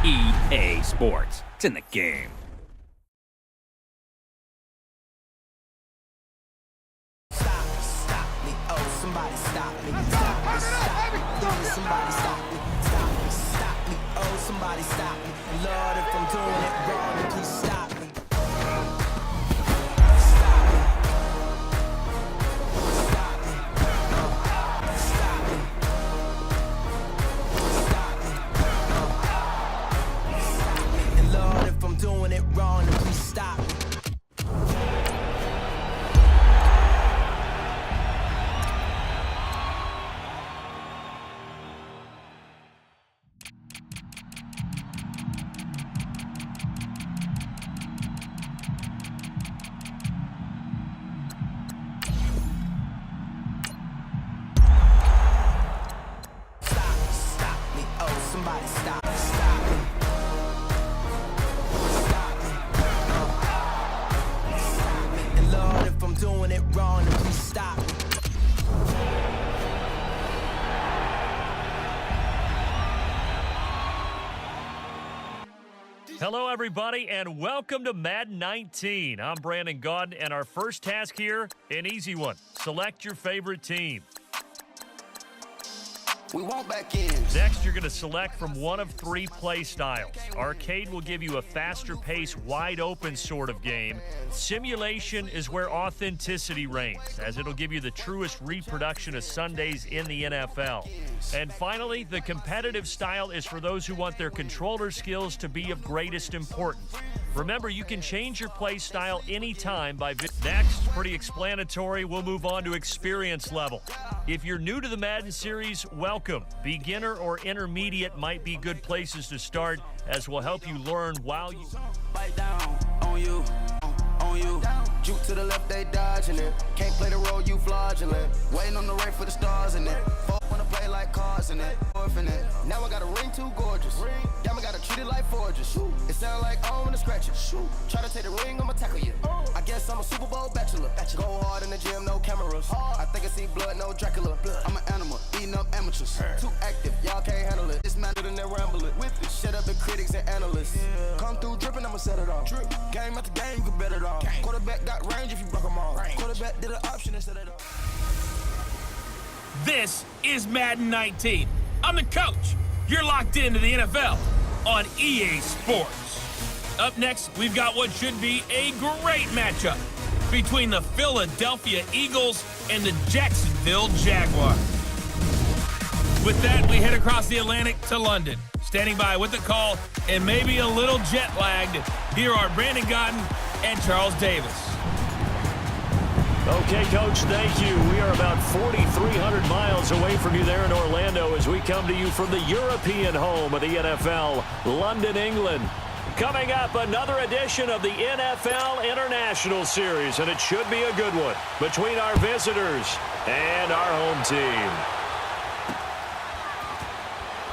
EA Sports. It's in the game. Stop me, oh, somebody stop me. Stop me, stop me, yeah, somebody stop me. Stop me, oh, somebody stop me. Lord, if I'm doing it wrong, then please stop me. Stop me. Stop me. Stop me. Stop me. And Lord, if I'm doing it wrong, then please stop me. Somebody stop me, stop me. Stop me. Stop me. And Lord, if I'm doing it wrong, then please stop me. Hello, everybody, and welcome to Madden 19. I'm Brandon Gaudin, and our first task here, an easy one. Select your favorite team. We want back in. Next, you're going to select from one of three play styles. Arcade will give you a faster pace, wide open sort of game. Simulation is where authenticity reigns, as it'll give you the truest reproduction of Sundays in the NFL. And finally, the competitive style is for those who want their controller skills to be of greatest importance. Remember, you can change your play style anytime by Next, pretty explanatory, we'll move on to experience level. If you're new to the Madden series, welcome. Beginner or intermediate might be good places to start, as we'll help you learn while you... Bite down on you, on you. Juke to the left, they dodging it. Can't play the role, you fraudulent. Waiting on the right for the stars in it. Wanna play like cars in it. Orphanate. Now I got a ring too gorgeous. Damn, I gotta treat it like forges. It sound like I don't wanna scratch it. Try to take the ring, I'ma tackle you. I guess I'm a Super Bowl bachelor. Go hard in the gym, no cameras. I think I see blood, no Dracula. I'm an animal, eating up amateurs. Too active, y'all can't handle it. It's madder than they ramble it. Shut up the critics and analysts. Come through dripping, I'ma set it off. Game after game, you can bet it all. Quarterback got range if you block them all. Quarterback did an option instead of the... This is Madden 19. I'm the coach. You're locked into the NFL on EA Sports. Up next, we've got what should be a great matchup between the Philadelphia Eagles and the Jacksonville Jaguars. With that, we head across the Atlantic to London. Standing by with the call and maybe a little jet-lagged, here are Brandon Gaudin and Charles Davis. Okay, Coach, thank you. We are about 4,300 miles away from you there in Orlando as we come to you from the European home of the NFL, London, England. Coming up, another edition of the NFL International Series, and it should be a good one between our visitors and our home team.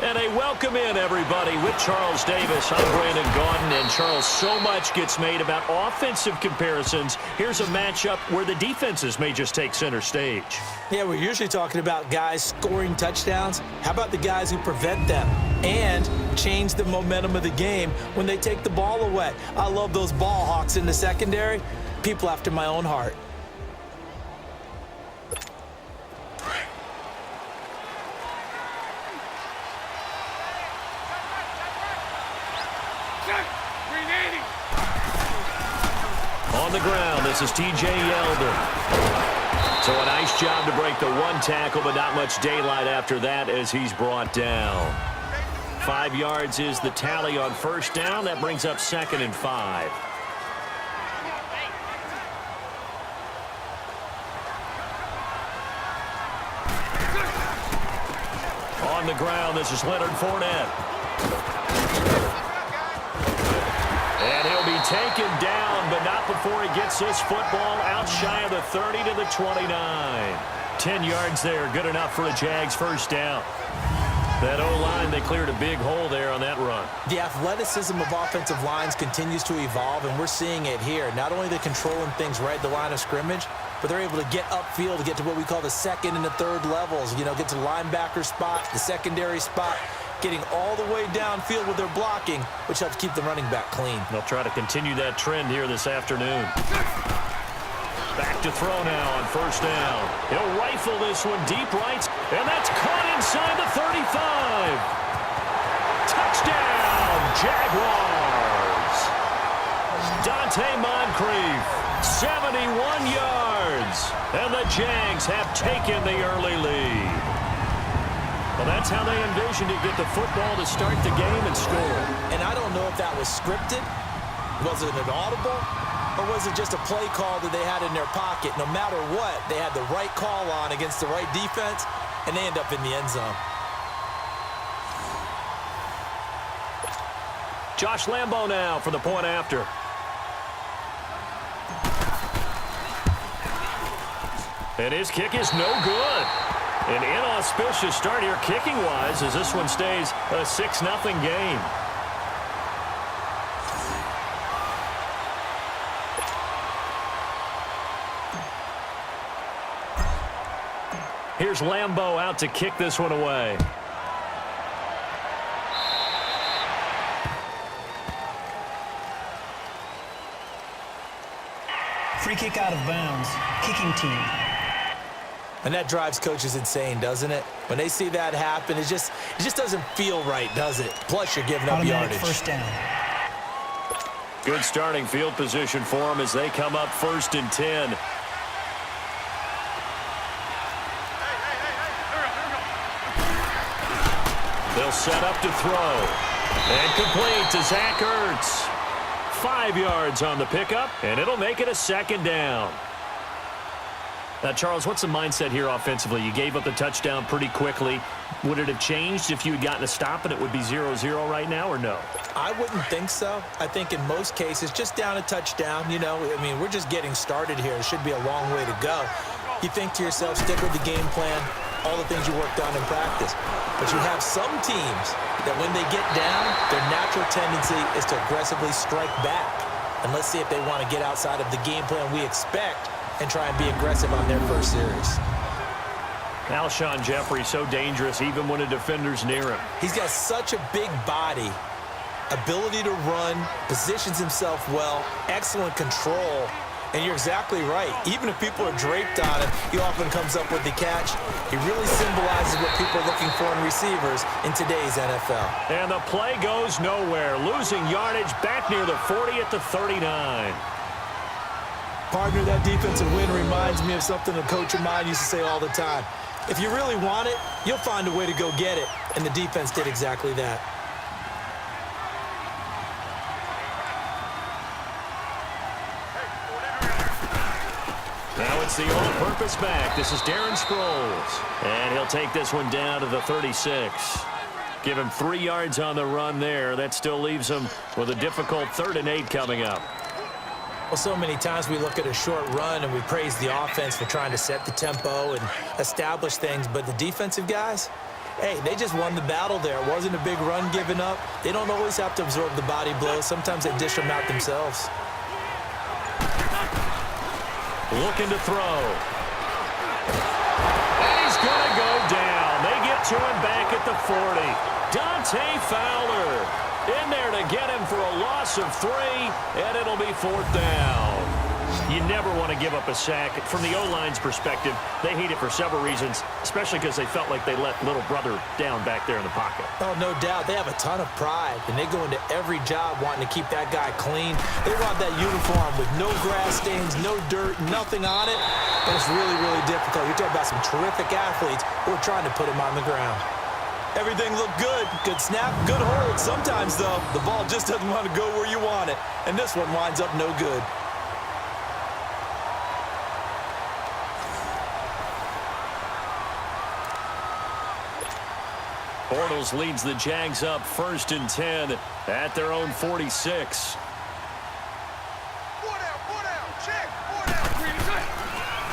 And a welcome in, everybody, with Charles Davis. I'm Brandon Gaudin, and Charles, so much gets made about offensive comparisons. Here's a matchup where the defenses may just take center stage. Yeah, we're usually talking about guys scoring touchdowns. How about the guys who prevent them and change the momentum of the game when they take the ball away? I love those ball hawks in the secondary. People after my own heart. On the ground, this is T.J. Yeldon. So a nice job to break the one tackle, but not much daylight after that as he's brought down. 5 yards is the tally on first down. That brings up 2nd and 5. On the ground, this is Leonard Fournette. And he'll be taken down, but not before he gets this football out shy of the 30 to the 29. 10 yards there, good enough for a Jags first down. That O-line, they cleared a big hole there on that run. The athleticism of offensive lines continues to evolve, and we're seeing it here. Not only they're controlling things right at the line of scrimmage, but they're able to get upfield to get to what we call the second and the third levels. You know, get to the linebacker spot, the secondary spot, getting all the way downfield with their blocking, which helps keep the running back clean. They'll try to continue that trend here this afternoon. Back to throw now on first down. He'll rifle this one deep right, and that's caught inside the 35. Touchdown, Jaguars. Dante Moncrief, 71 yards, and the Jags have taken the early lead. Well, that's how they envisioned to get the football to start the game and score. And I don't know if that was scripted. Was it an audible? Or was it just a play call that they had in their pocket? No matter what, they had the right call on against the right defense, and they end up in the end zone. Josh Lambo now for the point after. And his kick is no good. An inauspicious start here kicking-wise as this one stays a 6-0 game. Here's Lambo out to kick this one away. Free kick out of bounds. Kicking team. And that drives coaches insane, doesn't it? When they see that happen, it just doesn't feel right, does it? Plus, you're giving up yardage. First down. Good starting field position for them as they come up 1st and 10. They'll set up to throw. And complete to Zach Ertz. 5 yards on the pickup, and it'll make it a 2nd down. Now, Charles, what's the mindset here offensively? You gave up the touchdown pretty quickly. Would it have changed if you had gotten a stop and it would be 0-0 right now, or no? I wouldn't think so. I think in most cases, just down a touchdown, you know, I mean, we're just getting started here. It should be a long way to go. You think to yourself, stick with the game plan, all the things you worked on in practice. But you have some teams that when they get down, their natural tendency is to aggressively strike back. And let's see if they want to get outside of the game plan we expect and try and be aggressive on their first series. Alshon Jeffrey, so dangerous even when a defender's near him. He's got such a big body, ability to run, positions himself well, excellent control. And you're exactly right. Even if people are draped on him, he often comes up with the catch. He really symbolizes what people are looking for in receivers in today's NFL. And the play goes nowhere. Losing yardage back near the 40 at the 39. Partner, that defensive win reminds me of something a coach of mine used to say all the time. If you really want it, you'll find a way to go get it. And the defense did exactly that. Now it's the all-purpose back. This is Darren Sproles. And he'll take this one down to the 36. Give him 3 yards on the run there. That still leaves him with a difficult 3rd and 8 coming up. Well, so many times we look at a short run and we praise the offense for trying to set the tempo and establish things. But the defensive guys, hey, they just won the battle there. It wasn't a big run given up. They don't always have to absorb the body blows. Sometimes they dish them out themselves. Looking to throw. And he's going to go down. They get to him back at the 40. Dante Fowler in there to get him for a loss of 3, and it'll be 4th down. You never want to give up a sack. From the O-line's perspective, they hate it for several reasons, especially because they felt like they let little brother down back there in the pocket. Oh, no doubt. They have a ton of pride, and they go into every job wanting to keep that guy clean. They want that uniform with no grass stains, no dirt, nothing on it, but it's really, really difficult. You're talking about some terrific athletes who are trying to put him on the ground. Everything looked good. Good snap, good hold. Sometimes, though, the ball just doesn't want to go where you want it, and this one winds up no good. Bortles leads the Jags up 1st and 10 at their own 46.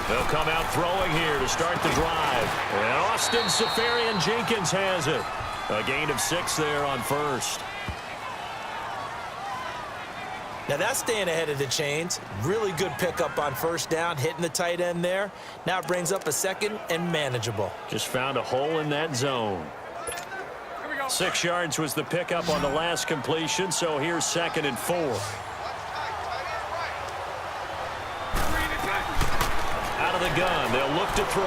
They'll come out throwing here to start the drive. And Austin Seferian-Jenkins has it. A gain of 6 there on 1st. Now that's staying ahead of the chains. Really good pickup on 1st down, hitting the tight end there. Now it brings up a 2nd and manageable. Just found a hole in that zone. Here we 6 yards was the pickup on the last completion, so here's 2nd and 4. Out of the gun, they'll look to throw.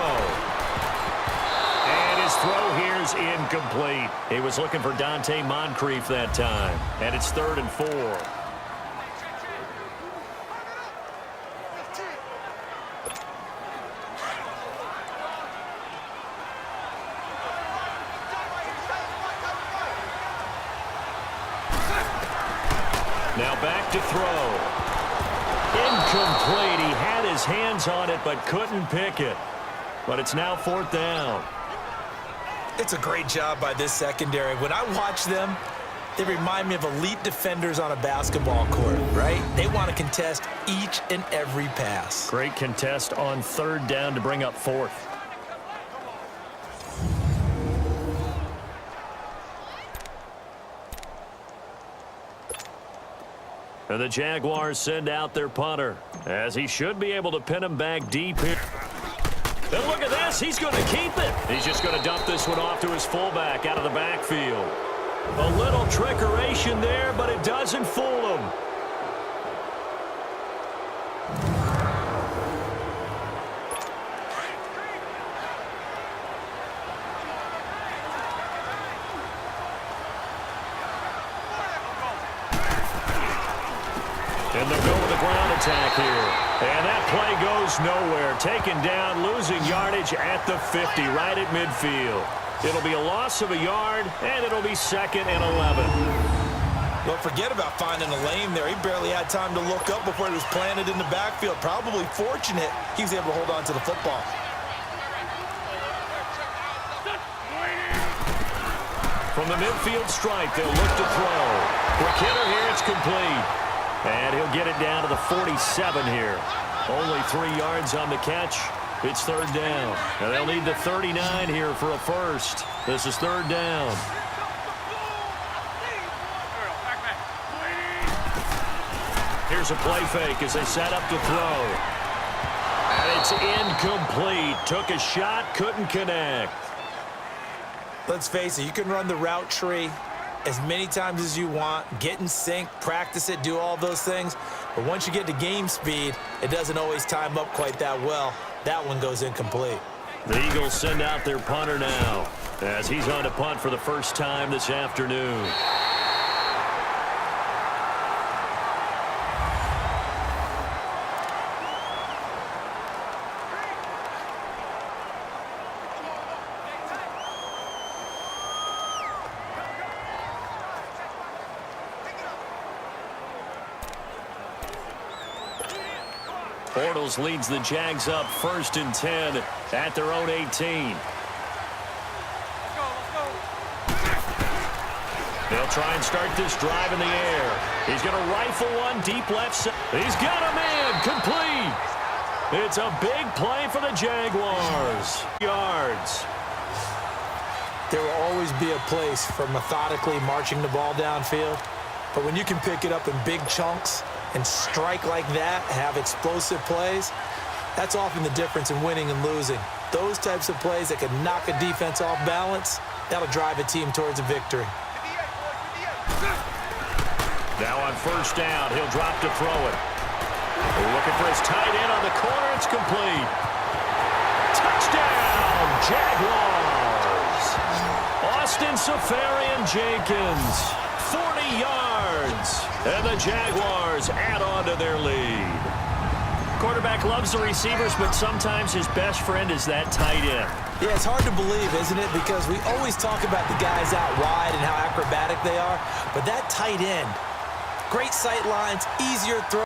And his throw here's incomplete. He was looking for Dante Moncrief that time, and it's 3rd and 4. Now back to throw. Incomplete. He had his hands on it but couldn't pick it. But it's now 4th down. It's a great job by this secondary. When I watch them, they remind me of elite defenders on a basketball court, right? They want to contest each and every pass. Great contest on 3rd down to bring up 4th. And the Jaguars send out their punter, as he should be able to pin him back deep here. And look at this. He's going to keep it. He's just going to dump this one off to his fullback out of the backfield. A little trickeration there, but it doesn't fool him. And they'll go with a ground attack here. And that play goes nowhere. Taken down, losing yardage at the 50, right at midfield. It'll be a loss of a yard, and it'll be 2nd and 11. Well, forget about finding a lane there. He barely had time to look up before it was planted in the backfield. Probably fortunate he was able to hold on to the football. From the midfield stripe, they'll look to throw. Quick hitter here, it's complete. And he'll get it down to the 47 here. Only 3 yards on the catch. It's 3rd down. And they'll need the 39 here for a first. This is 3rd down. Here's a play fake as they set up to throw. And it's incomplete. Took a shot, couldn't connect. Let's face it, you can run the route tree as many times as you want, get in sync, practice it, do all those things. But once you get to game speed, it doesn't always time up quite that well. That one goes incomplete. The Eagles send out their punter now as he's on to punt for the first time this afternoon. Bortles leads the Jags up 1st and 10 at their own 18. They'll try and start this drive in the air. He's going to rifle one deep left side. He's got a man complete. It's a big play for the Jaguars. Yards. There will always be a place for methodically marching the ball downfield. But when you can pick it up in big chunks and strike like that, have explosive plays, that's often the difference in winning and losing. Those types of plays that can knock a defense off balance, that'll drive a team towards a victory. Now on 1st down, he'll drop to throw it. Looking for his tight end on the corner. It's complete. Touchdown, Jaguars. Austin Safarian-Jenkins, 40 yards. And the Jaguars add on to their lead. Quarterback loves the receivers, but sometimes his best friend is that tight end. Yeah, it's hard to believe, isn't it? Because we always talk about the guys out wide and how acrobatic they are. But that tight end, great sight lines, easier throw